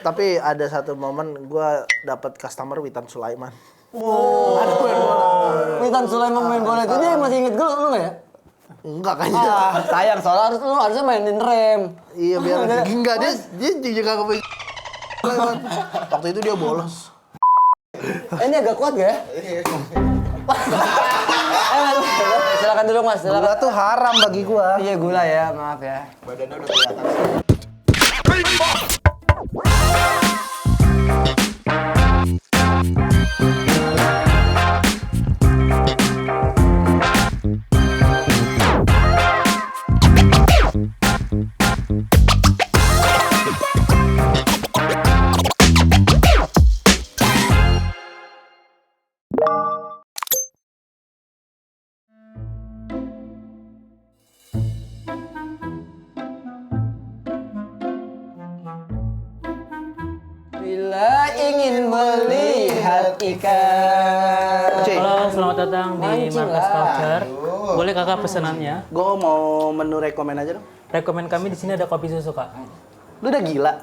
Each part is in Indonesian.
Tapi ada satu momen gue dapat customer Witan Sulaiman. Witan Sulaiman main bola itu dia masih inget gue lu nggak ya? Enggak kayaknya. Sayang soalnya lu harusnya mainin rem. Iya biar enggak dia juga kepengen. Waktu itu dia bolos. Ini agak kuat gak ya? Silakan dulu Mas. Gula tuh haram bagi gua. Iya gula ya, maaf ya. Badannya udah kelihatan. Bila ingin melihat ikan. Halo, selamat datang di Mancing Markas lah. Culture. Boleh kakak pesenannya? Gua mau menu rekomen aja dong. Rekomen kami di sini ada kopi susu kak. Lu udah gila.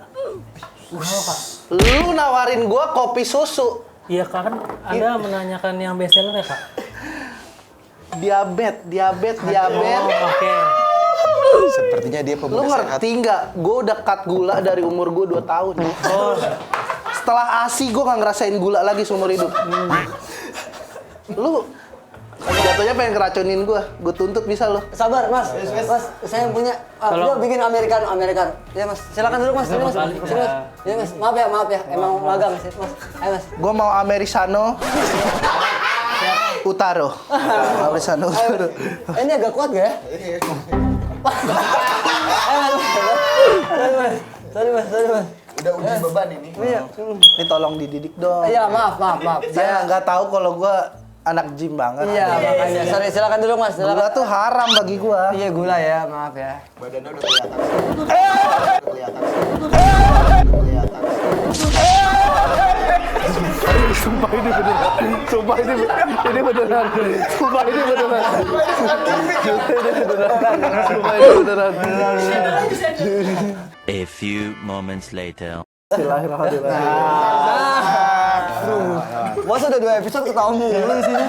Lu nawarin gua kopi susu. Iya kak, kan Anda menanyakan yang best seller ya kak? Diabetes. Oh, oke. Sepertinya dia Lu pemuda sehat. ngerti nggak? Gue udah cut gula dari umur gue 2 tahun. Oh, Setelah ASI gue nggak ngerasain gula lagi seumur hidup. Lu jatuhnya pengen keracunin gue tuntut bisa lo. Sabar Mas, Mas saya punya. Dia bikin americano. Ya Mas, silakan dulu Mas. Sini Mas. Kali. Sini Mas. Ya Mas, maaf ya. Emang magang sih Mas. Ayo Mas. Gue mau Americano Utaro. Americano Utaro. Ini agak kuat gak ya? Sorry Mas. Udah uji beban ini. Iya. Ini tolong dididik dong. Iya, maaf. Saya nggak tahu kalau gue anak gym banget. Iya, makanya. Sorry, silakan dulu Mas. Gula tuh haram bagi gue. Iya, gula ya, maaf ya. Badannya udah kelihatan. Kelihatan. Sumpah ini beneran. A few moments later. Bos udah 2 episode ketawa mulu di sini.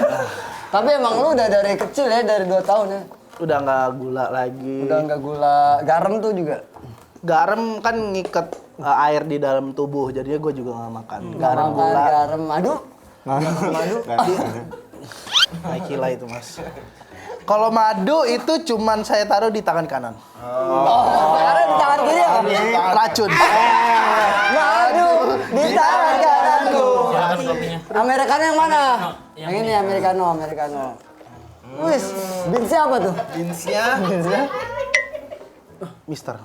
Tapi emang lu udah dari kecil ya, dari 2 tahun ya. Udah nggak gula lagi. Udah enggak gula, garam tuh juga. Garam kan ngikat air di dalam tubuh, jadinya gue juga nggak makan. Garam Makan gula. garam madu. Madu. Gila itu mas. Kalau madu itu cuman saya taruh di tangan kanan. Karena di tangan kiri ya. Racun. Madu di tangan kananku. silakan kopinya. Americano yang mana? Yang Yang ini americano. Wis, beansnya apa tuh? Beansnya Mister.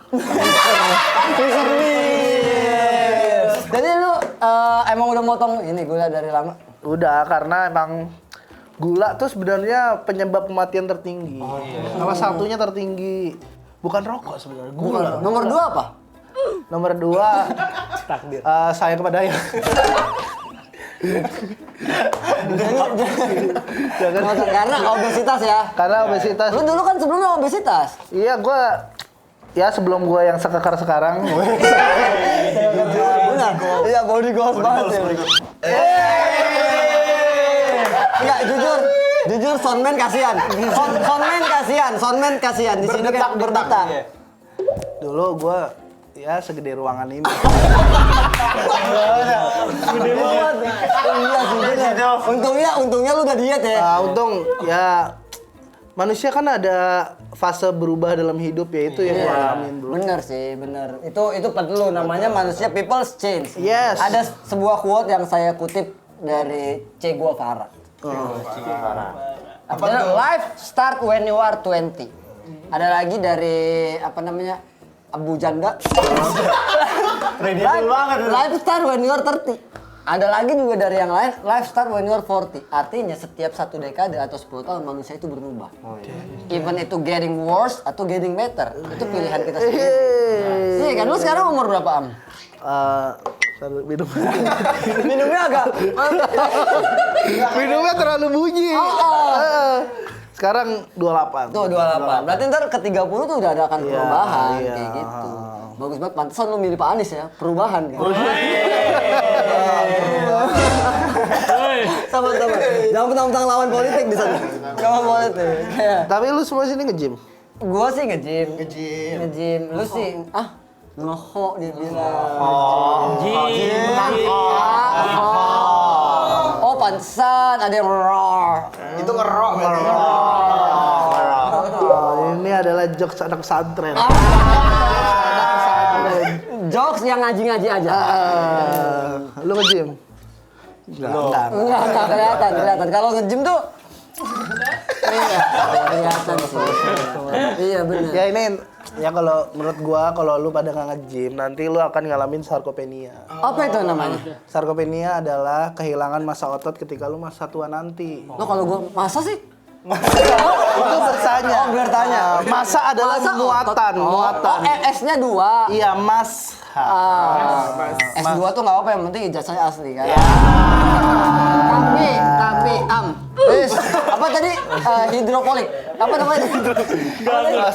Jadi lu emang udah motong ini gula dari lama? Udah, karena emang gula tuh sebenarnya penyebab kematian tertinggi. Salah satunya tertinggi. Bukan rokok sebenarnya, gula. Nomor 2 apa? Nomor 2 Takdir. sayang kepada ayah. Karena obesitas ya. Karena obesitas. Lu dulu kan sebelumnya obesitas. Iya, sebelum gue yang sekekar sekarang. Benar. Iya, body goals banget ya. Enggak, jujur Sonman kasihan. Sonman kasihan di sini kayak berdetak. Dulu gue segede ruangan ini. Iya sih, bener. Untungnya lu udah diet ya. Untung manusia kan ada fase berubah dalam hidup ya, itu yang gue alamin bro. Bener sih, bener. Itu perlu namanya manusia people's change. Yes. Ada sebuah quote yang saya kutip dari Che Guevara. Life start when you are 20. Ada lagi dari Abu Janda. Life start when you are 30. Ada lagi juga dari yang lain, life start when you are 40. Artinya setiap 1 dekade atau 10 tahun manusia itu berubah. Even itu getting worse atau getting better, itu pilihan kita sendiri. Iya kan, lu sekarang umur berapa Am? Minum. Minumnya terlalu bunyi. Sekarang 28. Tuh 28. Berarti ntar ke 30 tuh udah ada akan perubahan kayak gitu. Bagus banget, pantesan lu milih Pak Anies ya, perubahan kan? Sama-sama. Jangan mentang-mentang lawan politik di sana. Lawan politik. Ya. Tapi lu semua sini nge-gym? Gua sih nge-gym. Nge-gym. Lu sih, ngeho dia bilang. Oh, pantesan ada yang roar. Itu ngerok berarti. Ini adalah jokes anak pesantren. Jokes yang ngaji-ngaji aja. Lu nge-gym? Enggak. Enggak kelihatan. Kalau nge-gym tuh iya, kelihatan sih. Iya benar. Ya ini ya kalau menurut gua kalau lu pada nggak nge-gym nanti lu akan ngalamin sarkopenia. Apa itu namanya? Sarkopenia adalah kehilangan massa otot ketika lu masa tua nanti. Lo kalau gua masa sih? Itu bertanya. Oh, bertanya. Massa adalah Masa muatan, otot. muatan. Oh, S-nya 2. Iya, mas. S2 tuh nggak apa, yang penting ijazahnya asli kan. Tapi apa tadi? Hidroponik. Apa namanya?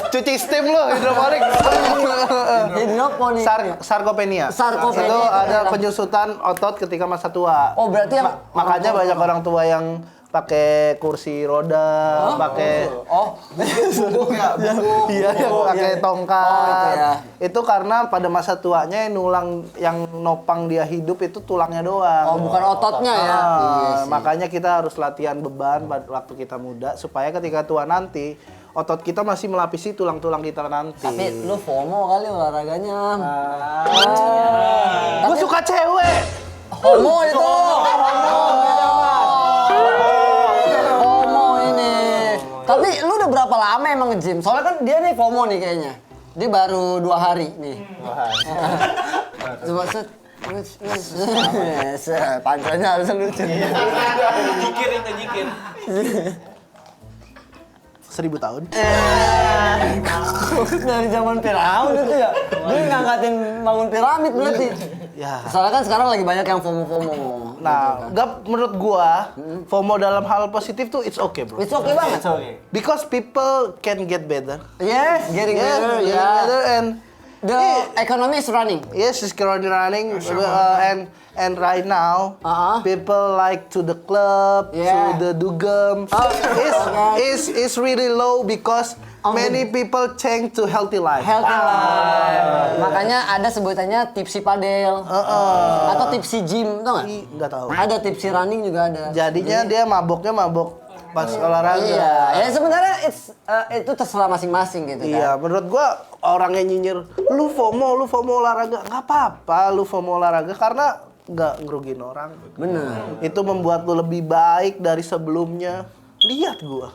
Cuci steam lu hidroponik. Hidroponik. Sarkopenia. Sarkopenia. Itu ada penyusutan otot ketika masa tua. Oh, berarti yang Makanya banyak orang tua yang pakai kursi roda, pakai Bubuk ya, bubuk. iya yang pakai tongkat. itu ya. Itu karena pada masa tuanya yang nopang dia hidup itu tulangnya doang. Oh, bukan ototnya ya. Iya sih. Makanya kita harus latihan beban waktu kita muda supaya ketika tua nanti otot kita masih melapisi tulang-tulang kita nanti. Tapi lu FOMO kali olahraganya. Gue suka cewek. FOMO itu. FOMO ini. Tapi lu udah berapa lama emang nge-gym? Soalnya kan dia nih FOMO nih kayaknya. Dia baru 2 hari nih. Coba set. Panselnya harus lucu. Jikir yang jikir. 1000 tahun. Dari zaman Firaun itu ya. Dia ngangkatin bangun piramid berarti. Ya. Soalnya kan sekarang lagi banyak yang FOMO. Nah, menurut gua, FOMO dalam hal positif tuh it's okay, bro. It's okay banget. Because people can get better. Yes, getting better. Getting Yeah. better and The economy is running. yes, it's currently running and right now people like to the club, Yeah. to the dugem. Is really low because many people change to healthy life. Healthy life. Makanya ada sebutannya tipsi padel. Atau tipsi gym, tau nggak? Nggak tahu. Ada tipsi running juga ada. Jadinya dia maboknya mabok pas olahraga. Iya, ya sebenarnya itu terserah masing-masing gitu Iya, kan. menurut gua orang yang nyinyir, lu FOMO olahraga, nggak apa-apa lu FOMO olahraga karena nggak ngerugiin orang. Bener. Itu membuat lu lebih baik dari sebelumnya. Lihat gua.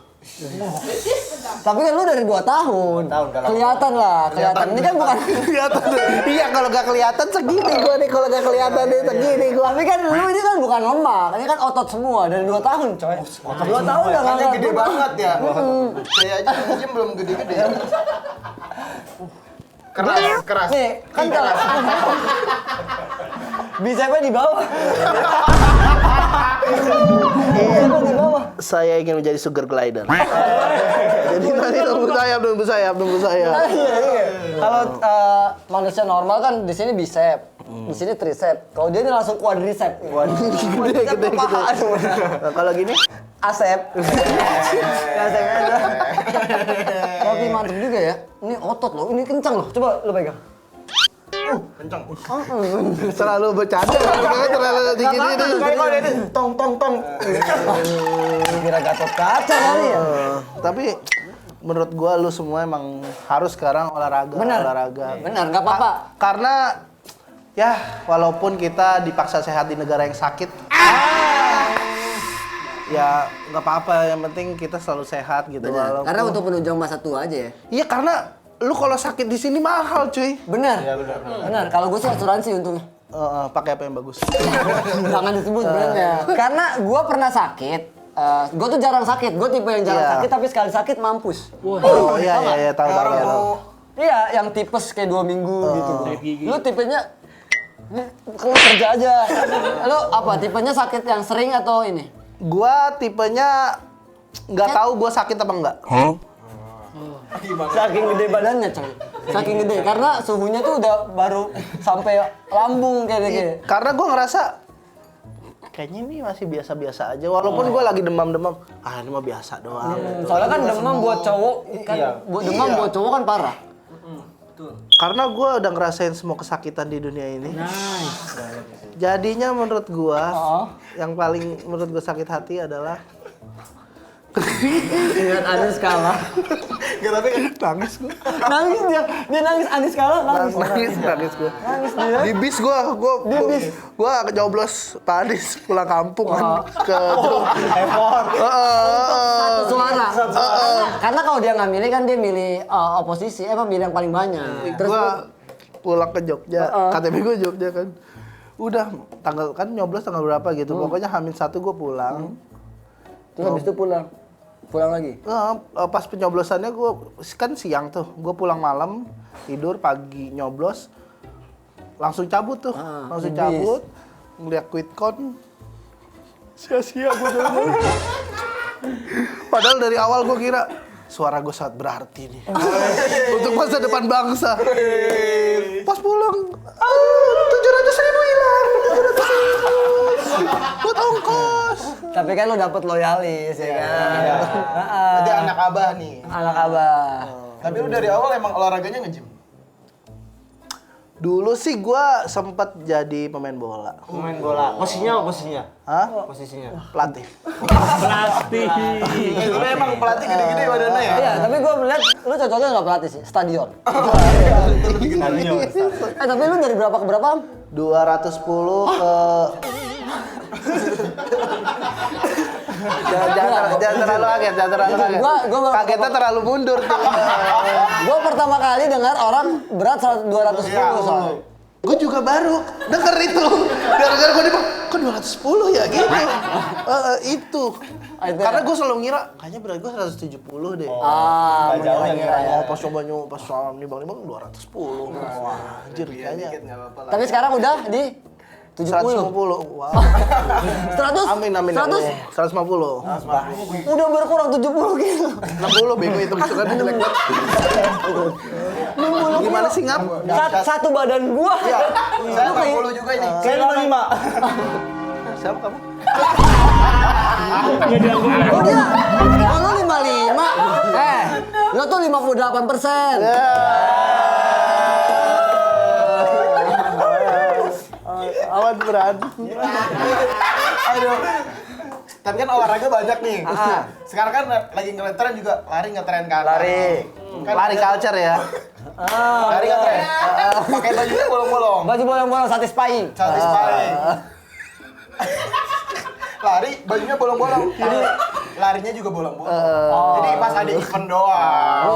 Tapi kan lu dari 2 tahun. Kelihatan lah, kelihatan. Ini kan bukan. Kelihatan. Iya, kalau nggak kelihatan segini gua nih, kalau nggak kelihatan nih segini gua. Tapi kan lu ini kan bukan lemak, ini kan otot semua dari 2 tahun, coy. 2 tahun udah Makanya nggak gede banget ya. Saya aja nge-gym belum gede-gede. Keras. Nih, kan keras. Bicepnya di bawah. Bicepnya di bawah. Saya ingin menjadi sugar glider. Jadi nanti nunggu sayap. Kalau manusia normal kan di sini bicep, di sini tricep. Kalau dia ini langsung quadricep. Gede. Nah, kalau gini? Asep. Asep aja. Tapi mantep juga ya. Ini otot loh, ini kencang loh. Coba lu pegang. Terlalu bercanda, terlalu dikit ini. Tong. Kira Gatot Kaca kali ya. Tapi menurut gua lu semua emang harus sekarang olahraga. Benar, nggak apa-apa. Karena ya walaupun kita dipaksa sehat di negara yang sakit, ya nggak apa-apa. Yang penting kita selalu sehat gitu. Benar. Karena untuk penunjang masa tua aja ya. Iya, karena lu kalau sakit di sini mahal, cuy. Benar. Benar. Kalau gue sih asuransi untungnya. Pakai apa yang bagus? Jangan disebut brandnya. Karena gue pernah sakit. Gue tuh jarang sakit. Gue tipe yang jarang Iya. sakit tapi sekali sakit mampus. Oh iya, tahu. Iya, yang tipes kayak 2 minggu gitu. Lu tipenya kalau kerja aja. Lu apa? Tipenya sakit yang sering atau ini? Gua tipenya nggak tahu gua sakit apa enggak. Saking gede badannya, coy. Saking gede karena suhunya tuh udah baru sampai lambung kayak gitu. Karena gue ngerasa kayaknya ini masih biasa-biasa aja. Walaupun gue lagi demam-demam, ini mah biasa doang. Soalnya kan demam buat cowok kan demam buat cowok kan parah. Karena gue udah ngerasain semua kesakitan di dunia ini. Jadinya menurut gue, yang paling menurut gue sakit hati adalah Ingat Anis kalah. Gak tapi kan nangis gue. Nangis dia nangis Anis kalah nangis. Nangis gue. Nangis dia. Di bis gue nyoblos Pak Anies pulang kampung kan ke Jeruk. Satu suara. Karena kalau dia nggak milih kan dia milih oposisi, milih yang paling banyak. Terus Gue pulang ke Jogja, KTP gue Jogja kan. Udah tanggal kan nyoblos tanggal berapa gitu. Pokoknya H-1 gue pulang. terus habis itu pulang lagi. Pas penyoblosannya gue kan siang tuh, gue pulang malam, tidur pagi nyoblos, langsung cabut tuh, langsung cabut, ngeliat quick count, sia-sia gue dulu. Padahal dari awal gue kira suara gue sangat berarti nih untuk masa depan bangsa. Pas pulang, 700.000 hilang, 700.000 buat ongkos. Tapi kan lo dapet loyalis ya kan. Berarti anak abah nih. Anak abah. Tapi lu dari awal emang olahraganya nge-gym? Dulu sih gua sempet jadi pemain bola. Pemain bola. Posisinya apa posisinya? Hah? Posisinya. Pelatih. Pelatih. Tapi emang pelatih gede-gede badannya ya? Iya, tapi gue melihat lu cocoknya nggak pelatih sih, stadion. Tapi lu dari berapa ke berapa? 210 ke jangan terlalu kaget, jangan terlalu kaget. Kagetnya terlalu mundur tuh. Gue pertama kali dengar orang berat 210 soalnya. Gue juga baru denger itu. Gara-gara gue dibilang, kok 210 ya gitu. Itu. Karena gue selalu ngira, kayaknya berat gue 170 deh. Mengira ya. Pas coba pas nimbang-nimbang 210. Wah, anjir kayaknya. Tapi sekarang udah di 70. 150. Wow. 100? Amin. 100? 150. Udah berkurang 70 kilo. 60 bego itu kan jelek. Gimana sih ngap? Satu badan gua. Iya, saya 60 juga ini. Saya 55. Siapa kamu? Ya dianggap lah. Oh dia, lo 55. Lo tuh 58%. Awan berat. Aduh. Tapi kan olahraga banyak nih. Sekarang kan lagi ngetren juga lari ngetren kan. Lari culture ya. Lari ngetren. Pakai bajunya bolong-bolong. Baju bolong-bolong satisfying. Lari bajunya bolong-bolong. Jadi larinya juga bolong-bolong. Jadi pas ada event doang.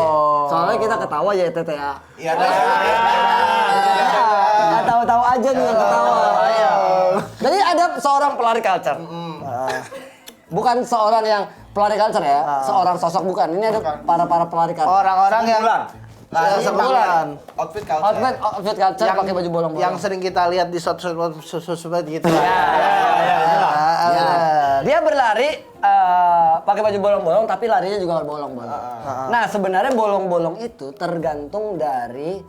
Soalnya kita ketawa ya TTA. Iya. Nggak tahu-tahu aja nih yang ketawa. Jadi ada seorang pelari culture. Bukan seorang yang pelari culture ya, seorang sosok bukan. Ini ada para pelari culture. Orang-orang yang Lari sebulan. Outfit culture. Outfit culture pakai baju bolong-bolong. Yang sering kita lihat di sosmed gitu. Dia berlari pakai baju bolong-bolong tapi larinya juga bolong-bolong. Nah, sebenarnya bolong-bolong itu tergantung dari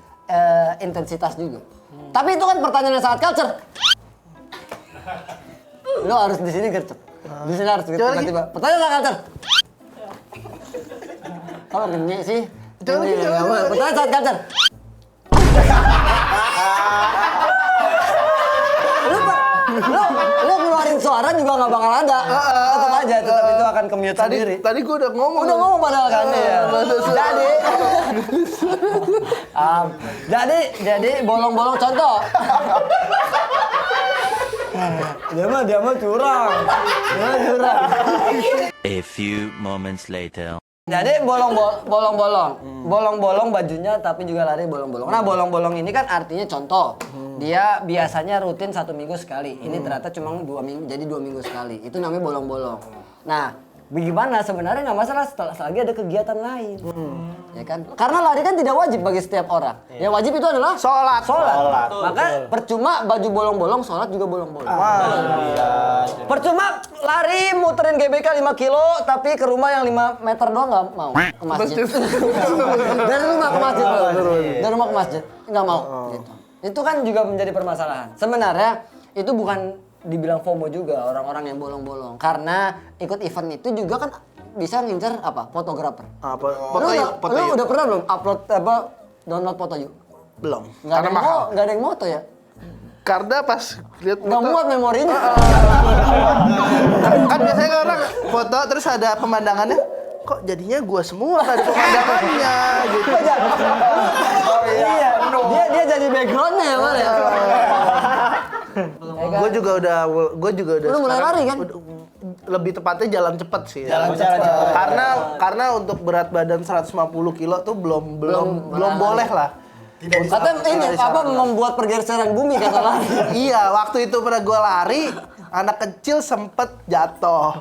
intensitas juga. Tapi itu kan pertanyaan yang sangat culture. Lo harus di sini gercep. Di sini harus tiba-tiba. Pertanyaan sangat culture. Kalau kenyek sih. Pertanyaan sangat culture. Lo keluarin suara juga nggak bakal ada. Tetap aja, tetap itu akan ke-mute sendiri. Tadi gue udah ngomong. Udah ngomong padahal kan ya. Jadi bolong-bolong contoh. Dia mah curang. A few moments later. Jadi bolong-bolong bajunya tapi juga lari bolong-bolong. Nah bolong-bolong ini kan artinya contoh, dia biasanya rutin 1 minggu sekali. Ini ternyata cuma 2 minggu, jadi 2 minggu sekali. Itu namanya bolong-bolong. Nah Bagaimana sebenarnya nggak masalah selagi ada kegiatan lain, ya kan? Karena lari kan tidak wajib bagi setiap orang. Yang wajib itu adalah Sholat. Maka percuma baju bolong-bolong, sholat juga bolong-bolong. Percuma lari muterin GBK 5 kilo, tapi ke rumah yang 5 meter doang nggak mau ke masjid. Dari rumah ke masjid, dari rumah ke masjid nggak mau. Gitu. Itu kan juga menjadi permasalahan. Sebenarnya itu bukan dibilang FOMO juga orang-orang yang bolong-bolong, karena ikut event itu juga kan bisa ngincer apa fotografer. Lu udah pernah belum upload download foto yuk? Belum. Nggak Karena mahal. nggak ada yang moto ya? Karena pas lihat Nggak muat memorinya. kan biasanya orang foto terus ada pemandangannya, kok jadinya gua semua nggak ada pemandangannya gitu. Iya. Dia jadi backgroundnya ya Mar ya. Gue juga udah Lu mulai lari kan? Lebih tepatnya jalan cepet sih. Jalan cepet. Karena untuk berat badan 150 kilo tuh belum boleh lah. Katanya ini apa membuat pergeseran bumi kata lari. Iya, waktu itu pernah gue lari, anak kecil sempet jatuh.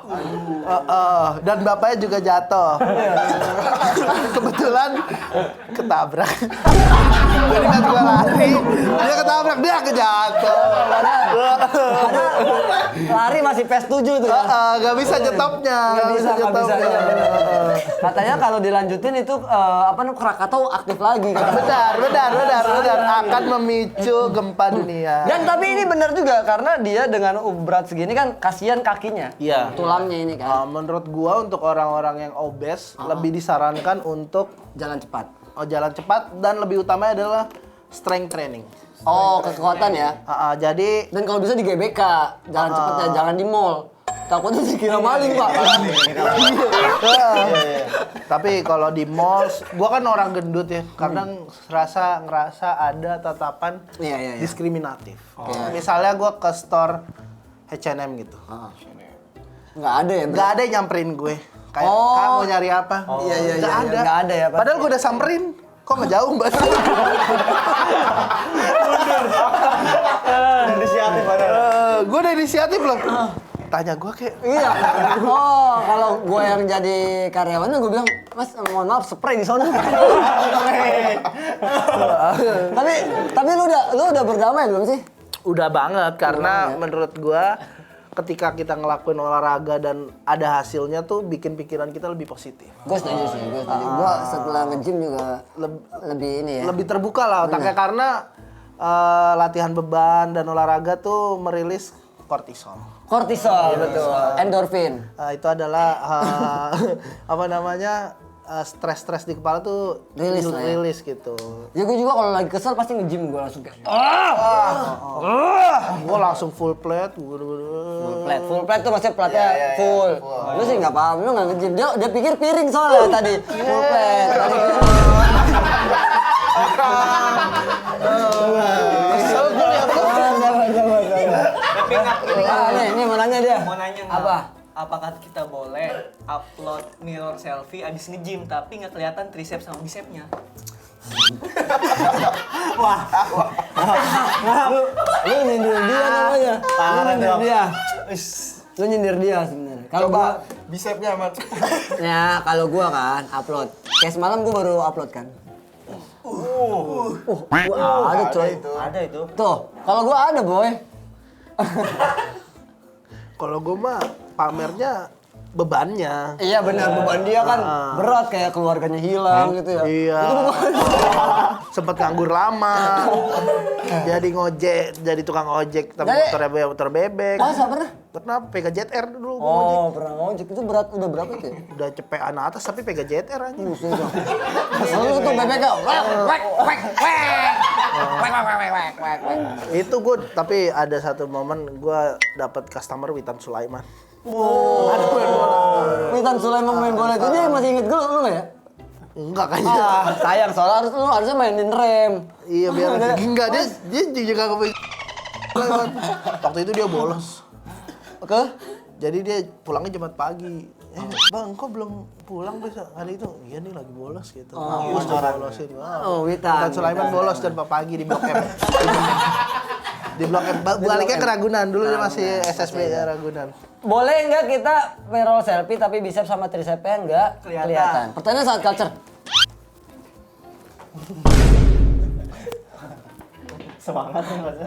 Dan bapaknya juga jatuh. Kebetulan ketabrak. Jadi pas gue lari, dia ketabrak, dia kejatuh. Lari masih PES 7 tuh ya. Gak bisa jetopnya. Nggak bisa. Iya, bener. Katanya kalau dilanjutin itu Krakatau aktif lagi. Benar. Akan memicu gempa dunia. Dan tapi ini benar juga karena dia dengan berat segini kan kasihan kakinya. Iya. Tulangnya ini kan. Menurut gua untuk orang-orang yang obes lebih disarankan untuk Jalan cepat. jalan cepat dan lebih utamanya adalah strength training. Oh, kekuatan ya. Jadi Dan kalau bisa di GBK, jalan cepatnya jangan di mall. Takutnya dikira maling, Pak. tapi kalau di mall, gua kan orang gendut ya, kadang ngerasa ada tatapan Iya. diskriminatif. Misalnya gua ke store H&M gitu. Nggak ada ya, Nggak ada yang nyamperin gue. Kayak, Kak mau nyari apa? Iya. Nggak ada ya, Pak. Padahal gue udah samperin. Kok nggak jauh, Mbak? Inisiatif padahal. Gue udah inisiatif loh. Tanya gue kayak, Iya. Oh, kalau gue yang jadi karyawannya gue bilang, Mas, mohon maaf, spray di sana. tapi lu udah berdamai belum sih? udah banget karena menurut gue ketika kita ngelakuin olahraga dan ada hasilnya tuh bikin pikiran kita lebih positif. Gue setuju sih, gue setuju. Gue setelah nge-gym juga lebih ini ya. Lebih terbuka lah otaknya karena latihan beban dan olahraga tuh merilis kortisol. Kortisol, betul. Endorfin. Itu adalah apa namanya stres-stres di kepala tuh Rilis lah ya. rilis gitu. Ya gue juga kalau lagi kesel pasti nge-gym gue langsung kayak Gue langsung full plate. full plate tuh maksudnya platnya full. Lu sih nggak paham, lu nggak nge-gym. Dia pikir piring soalnya tadi full plate. Kesel gue liat lu. Tapi nggak Nih mau nanya dia. mau nanya nggak? Apa? Apakah kita boleh upload mirror selfie abis nge-gym tapi nggak kelihatan triceps sama bicepnya? Lu nyindir dia namanya. Lu nyindir dia. Lu nyindir dia sebenarnya. Kalau gua Bisepnya amat. ya kalau gua kan upload. Kayak semalam gua baru upload kan. Ada coy. Ada itu. Tuh, kalau gua ada boy. Kalau gue mah pamernya bebannya. Iya benar, beban dia kan berat kayak keluarganya hilang gitu ya. Iya. Sempet nganggur lama. Jadi ngojek, jadi tukang ojek, tapi motor bebek. Ah, siapa pernah? Pernah pegang ZR dulu gua ngojek. Oh, pernah ngojek. Itu berat udah berapa tuh? Ya? Udah cepean atas tapi pegang ZR aja. Lalu tuh bebek gak? Itu gue tapi ada satu momen gue dapat customer Witan Sulaiman. Witan Sulaiman main bola itu dia masih inget gue lu nggak ya? Enggak kayaknya. Sayang soalnya lu harusnya mainin rem. Iya biar enggak dia juga kepengen. Waktu itu dia bolos. Oke? Jadi dia pulangnya Jumat pagi. Bang, kok belum pulang besok hari itu? Iya nih lagi bolos gitu. Mampus tuh bolosin. Oh, Witan. Witan Sulaiman bolos dan pagi di Blok M. Di Blok M. Baliknya ke Ragunan. Dulu dia masih SSB ya Ragunan. Boleh nggak kita roll selfie tapi bicep sama tricepnya nggak kelihatan? Pertanyaan sangat culture. Semangat nih Mas.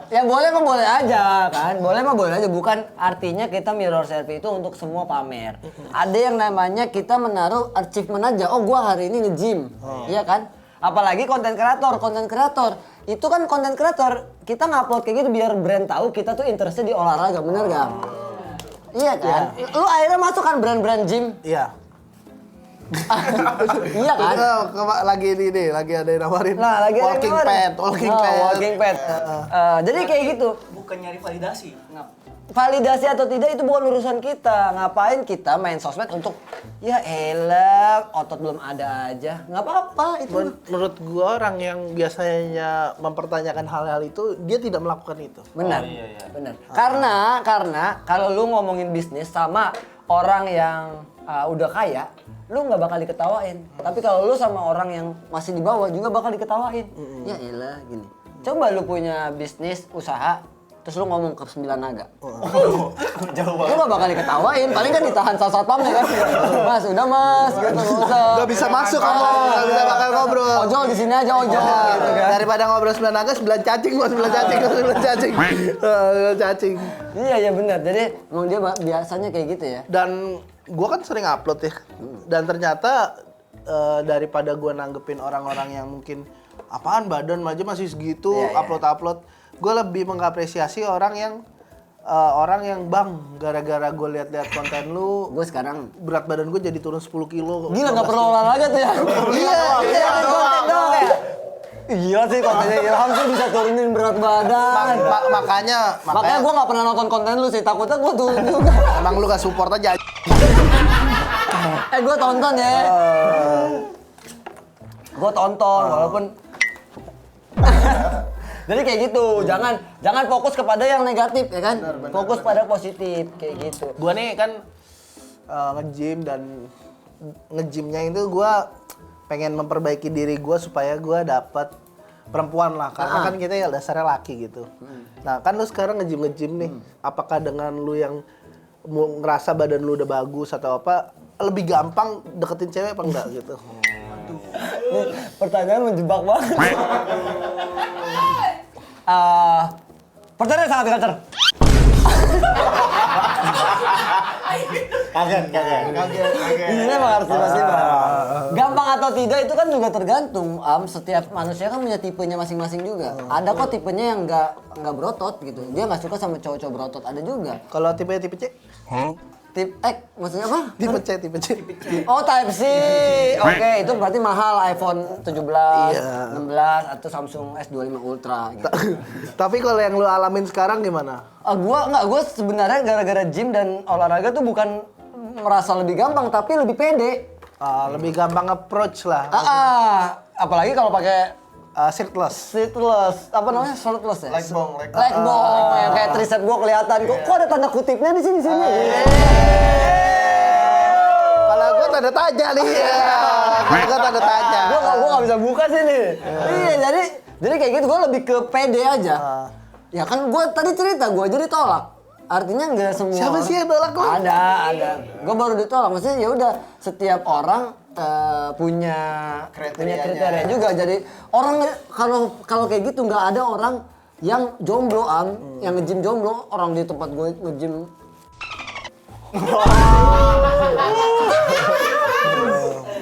Ya boleh mah boleh aja kan, boleh mah boleh aja. Bukan artinya kita mirror selfie itu untuk semua pamer. Ada yang namanya kita menaruh achievement aja. Oh gua hari ini nge-gym, iya kan? Apalagi konten kreator itu kan konten kreator kita ngupload kayak gitu biar brand tahu kita tuh interestnya di olahraga, bener gak? Iya kan? Lu akhirnya masuk kan brand-brand gym. Iya. Iya kan? Lagi ini nih, lagi ada yang nawarin. Nah, lagi ada yang walking nawarin. pad, walking pad. Jadi kayak gitu. Bukan nyari validasi. Validasi atau tidak itu bukan urusan kita. Ngapain kita main sosmed untuk ya elah otot belum ada aja. Nggak apa-apa itu. Menurut gua orang yang biasanya mempertanyakan hal-hal itu dia tidak melakukan itu. Benar. Benar. Karena kalau lu ngomongin bisnis sama orang yang udah kaya, lu nggak bakal diketawain. Tapi kalau lu sama orang yang masih di bawah juga bakal diketawain. Ya elah gini. Coba lu punya bisnis usaha terus lu ngomong ke 9 naga. Jauh Lu gak bakal diketawain, paling kan ditahan satpamnya kan. Mas, udah mas, gitu nggak usah. Gak bisa masuk kamu, gak bisa bakal ngobrol. Ojol di sini aja ojol gitu kan. Daripada ngobrol 9 naga, 9 cacing, 9 cacing, 9 cacing. 9 cacing. Iya benar. Jadi emang dia biasanya kayak gitu ya. Dan gua kan sering upload ya. Dan ternyata daripada gua nanggepin orang-orang yang mungkin apaan badan aja masih segitu, upload-upload. Gue lebih mengapresiasi orang yang bang, gara-gara gue lihat-lihat konten lu, Gue sekarang berat badan gue jadi turun 10 kilo. gila nggak perlu olahraga tuh ya. Iya konten doang ya. Iya sih kontennya Ilham sih bisa turunin berat badan. Makanya Makanya gue nggak pernah nonton konten lu sih, takutnya gue turun juga. emang lu gak support aja. Gue tonton ya. Gue tonton walaupun jadi kayak gitu, jangan fokus kepada yang negatif ya kan, fokus pada positif kayak gitu. Gue nih kan nge-gym dan nge-gymnya itu gue pengen memperbaiki diri gue supaya gue dapet perempuan lah, karena kan kita ya dasarnya laki gitu. Nah kan lu sekarang nge-gym nih, apakah dengan lu yang ngerasa badan lu udah bagus atau apa, lebih gampang deketin cewek apa enggak gitu? Pertanyaan menjebak banget. Pertanyaan sangat kacer. Kaget. Ini emang harus tiba-tiba. Gampang atau tidak itu kan juga tergantung. Setiap manusia kan punya tipenya masing-masing juga. Ada kok tipenya yang nggak berotot gitu. Dia nggak suka sama cowok-cowok berotot. Ada juga. Kalau tipe C? Maksudnya apa? Tipe C. Oh Type C. Oke, itu berarti mahal iPhone 17, 16 atau Samsung S25 Ultra gitu. Tapi kalau yang lu alamin sekarang gimana? Gue sebenarnya gara-gara gym dan olahraga tuh bukan merasa lebih gampang tapi lebih pede. Lebih gampang approach lah. Apalagi kalau pakai Shirtless. apa namanya? Shirtless ya? Leg bong. Leg bong yang kayak tricep gua kelihatan. Kok ada tanda kutipnya di sini? Kalau gua tanda tanya nih. Kalau gua tanda tanya. Gua nggak bisa buka sini. Iya, jadi kayak gitu gua lebih ke pede aja. Ya kan gua tadi cerita gua aja ditolak. Artinya nggak semua. Siapa sih yang nolak lu? Ada. Gua baru ditolak. Maksudnya ya udah setiap orang punya kriteria juga. Jadi orang kalau kayak gitu nggak ada orang yang jomblo yang nge-gym jomblo. Orang di tempat gue nge-gym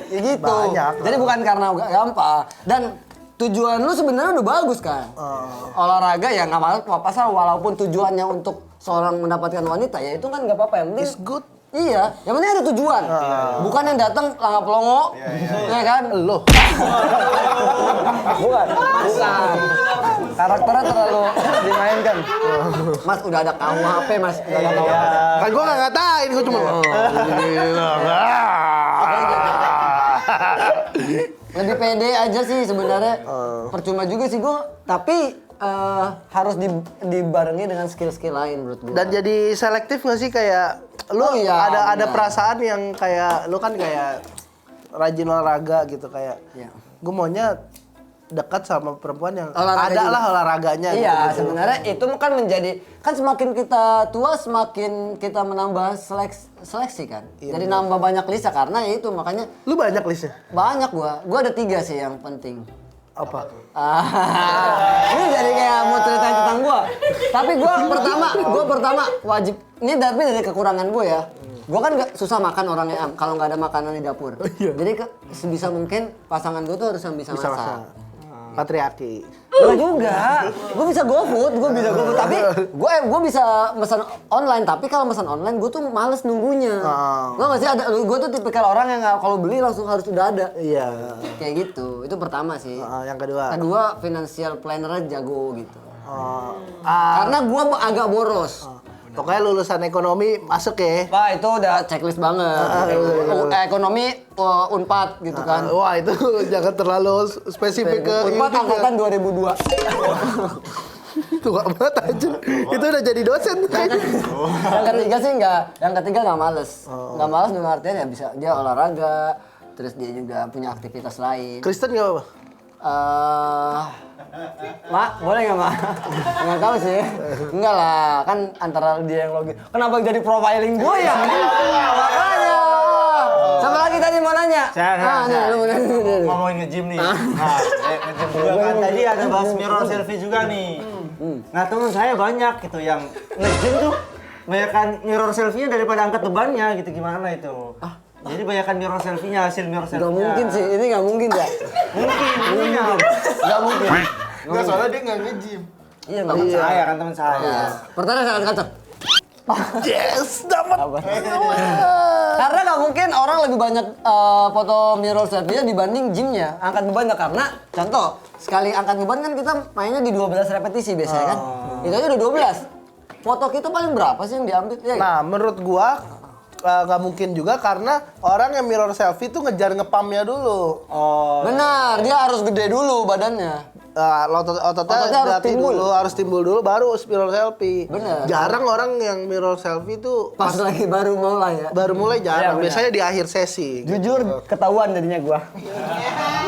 ya gitu. Banyak. Jadi bukan karena gampang dan tujuan lu sebenarnya udah bagus kan. Olahraga ya nggak apa-apa walaupun tujuannya untuk seorang mendapatkan wanita ya itu kan nggak apa-apa, yang penting It's good. Iya, yang penting ada tujuan. Bukan yang datang langap longo, ya kan? Loh. Bukan. Karakternya terlalu dimainkan. Mas udah ada KUHP, Mas. Udah ada KUHP. Kan gua nggak ngatain, gua cuma. Lebih pede aja sih sebenarnya. Percuma juga sih gua, tapi harus dibarengi dengan skill-skill lain menurut gua. Dan jadi selektif nggak sih kayak lu ada perasaan yang kayak lu kan kayak rajin olahraga gitu kayak. Iya. Gue maunya dekat sama perempuan yang Olahraga ada juga. lah olahraganya Iya, gitu. sebenarnya itu kan menjadi kan semakin kita tua semakin kita menambah seleksi kan. Jadi nambah banyak list karena ya itu makanya Lu banyak listnya? banyak gua ada 3 sih yang penting. Apa? Ini jadi kayak mau ceritain tentang gua. Tapi gua pertama wajib ini tapi dari kekurangan gua ya. Gua kan gak susah makan orangnya kalau nggak ada makanan di dapur. Jadi sebisa mungkin pasangan gua tuh harus yang bisa Bisa masak. masak. Patriarki. Enggak juga. Gue bisa GoFood, tapi gue bisa pesan online, tapi kalau pesan online gue tuh males nunggunya. Lo nggak sih gue tuh tipikal orang yang kalau beli langsung harus udah ada. Iya. Kayak gitu. Itu pertama sih. Yang kedua. Kedua financial planner-nya jago gitu. Ah, Karena gue agak boros. pokoknya lulusan ekonomi masuk ya. Pak itu udah checklist banget. Ekonomi Unpad gitu kan. Wah itu jangan terlalu spesifik ke Unpad ini juga. angkatan 2002. Tua banget aja. Itu udah jadi dosen. Yang ketiga sih yang ketiga nggak males. Nggak males dengan artian ya bisa dia olahraga, terus dia juga punya aktivitas lain. Kristen gak apa-apa? Mak, boleh nggak mak? Nggak tahu sih. Enggak lah, kan antara dia yang login. Kenapa jadi profiling gue ya? Makanya. Siapa lagi tadi mau nanya? Nih, lu mau nanya. Ngomongin nge-gym nih. Nah, nge-gym juga kan. Tadi ada bahas mirror selfie juga nih. Nah, teman saya banyak gitu yang nge-gym tuh banyakkan mirror selfie-nya daripada angkat bebannya gitu. Gimana itu? Jadi banyakkan mirror selfie-nya, hasil mirror selfie-nya. Nggak mungkin sih, ini nggak mungkin ya. Mungkin. Nggak mungkin. Enggak, soalnya dia nggak nge-gym. Iya nggak Teman mungkin. saya kan teman saya. Pertanyaan sangat kacau. Yes, dapat. Karena nggak mungkin orang lebih banyak foto mirror selfie-nya dibanding gymnya. Angkat beban nggak karena contoh sekali angkat beban kan kita mainnya di 12 repetisi biasanya kan. Itu aja udah 12. Foto kita paling berapa sih yang diambil? Ya, Nah, menurut gua nggak mungkin juga karena orang yang mirror selfie tuh ngejar ngepamnya dulu. benar, dia harus gede dulu badannya. Ototnya Ototnya harus dilatih timbul. dulu, harus timbul dulu baru mirror selfie. Bener. Jarang orang yang mirror selfie tuh Pas lagi baru mulai ya. baru mulai jarang. Iya, bener. Biasanya di akhir sesi. Jujur ketahuan jadinya gua.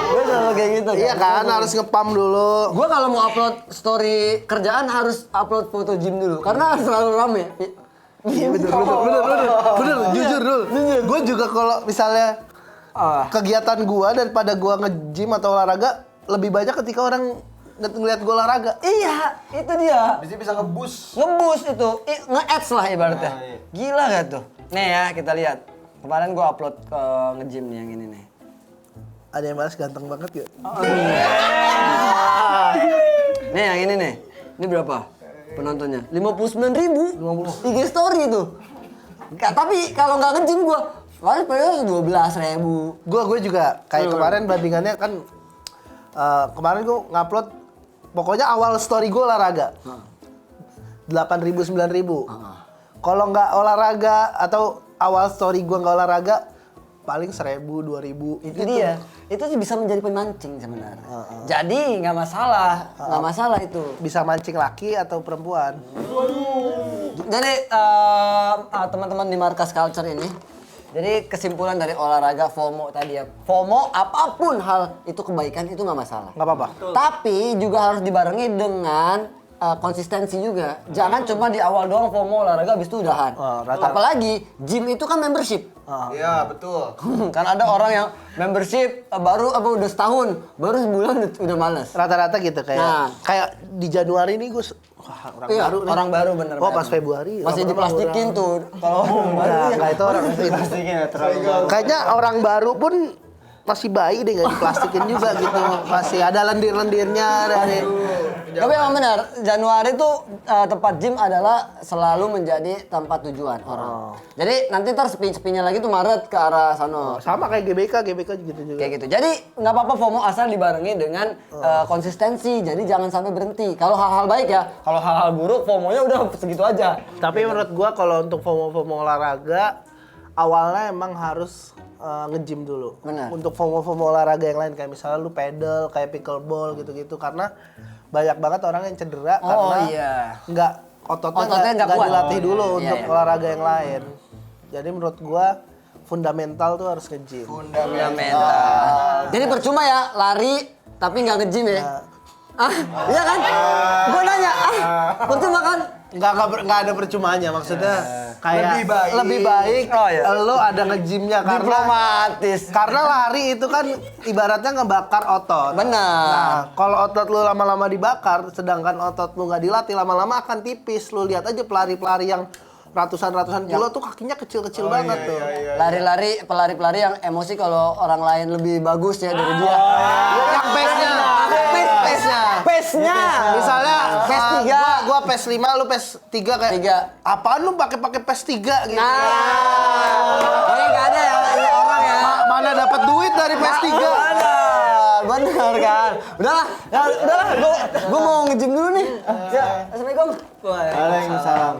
Gua selalu kayak gitu. Iya kan, harus ngepam dulu. Gua kalau mau upload story kerjaan harus upload foto gym dulu karena selalu rame. Iya bener, jujur dulu. Gue juga kalau misalnya kegiatan gua daripada gua nge-gym atau olahraga lebih banyak ketika orang ngeliat gua olahraga. Iya, itu dia. Bisa nge-boost. Nge-boost itu, nge-ads lah ibaratnya. Gila gak tuh? Nih ya, kita lihat. Kemarin gua upload ke nge-gym nih yang ini nih. Ada yang balas ganteng banget ya. Nih yang ini nih. Ini berapa penontonnya? 59.000. IG story itu. Tapi kalau nggak nge-gym gua, paling penontonnya 12.000. Gue juga kayak kemarin bandingannya kan kemarin gue ngupload pokoknya awal story gue olahraga 8.000 9.000. Kalau nggak olahraga atau awal story gue nggak olahraga paling 1.000 2.000 Itu dia. Itu sih bisa menjadi pemancing sebenarnya. Jadi nggak masalah, nggak masalah itu. bisa mancing laki atau perempuan. Jadi teman-teman di Markas Culture ini, jadi kesimpulan dari olahraga FOMO tadi ya, FOMO apapun hal itu kebaikan itu nggak masalah. Nggak apa-apa. Tapi juga harus dibarengi dengan konsistensi juga. Jangan cuma di awal doang FOMO olahraga habis itu udahan. Apalagi gym itu kan membership. Iya, betul. Kan ada orang yang membership baru udah setahun, baru sebulan udah males. Rata-rata gitu kayak Nah. kayak di Januari ini gue orang Iya, baru nih. orang baru bener. Oh pas Februari Masih lama-lama diplastikin orang. tuh. Kalau orang baru ya. Nggak, itu orang Pastinya terlalu. kayaknya orang baru pun masih bayi deh nggak diplastikin juga gitu. Masih ada lendir-lendirnya dari. Tapi emang benar, Januari tuh tempat gym adalah selalu menjadi tempat tujuan orang. Jadi nanti ntar sepi-sepinya lagi tuh Maret ke arah sana. Sama kayak GBK gitu juga. Kayak gitu. Jadi nggak apa-apa FOMO asal dibarengi dengan konsistensi. Jadi jangan sampai berhenti. Kalau hal-hal baik ya, kalau hal-hal buruk FOMO-nya udah segitu aja. Tapi menurut gua kalau untuk FOMO olahraga awalnya emang harus nge-gym dulu. Benar. Untuk FOMO olahraga yang lain kayak misalnya lu pedal, kayak pickleball gitu-gitu karena banyak banget orang yang cedera karena iya. nggak Ototnya nggak nggak kuat. dilatih dulu Iya, untuk iya. olahraga yang lain. Jadi menurut gua fundamental tuh harus nge-gym. Fundamental. Jadi percuma ya lari tapi nggak nge-gym ya. Iya kan? Gua nanya, percuma kan? Nggak ada percumanya, maksudnya kayak Lebih baik. Oh, iya. lo ada nge-gymnya karena Diplomatis. karena lari itu kan ibaratnya ngebakar otot. Benar. Nah, kalau otot lu lama-lama dibakar, sedangkan otot lu nggak dilatih, lama-lama akan tipis. Lu lihat aja pelari-pelari yang ratusan kilo tuh kakinya kecil-kecil banget tuh. Lari-lari, pelari-pelari yang emosi kalau orang lain lebih bagus ya dari dia. Yang pace-nya, pace-nya. Pace-nya. Misalnya pace 3. gua pace 5, lu pace 3 kayak. 3. Apaan lu pakai pace 3 gitu. Nah, ini nggak ada ya orang ya. Mana dapat duit dari pace 3? Benar kan? Udahlah, gua mau nge-gym dulu nih. Ya, assalamualaikum. Waalaikumsalam.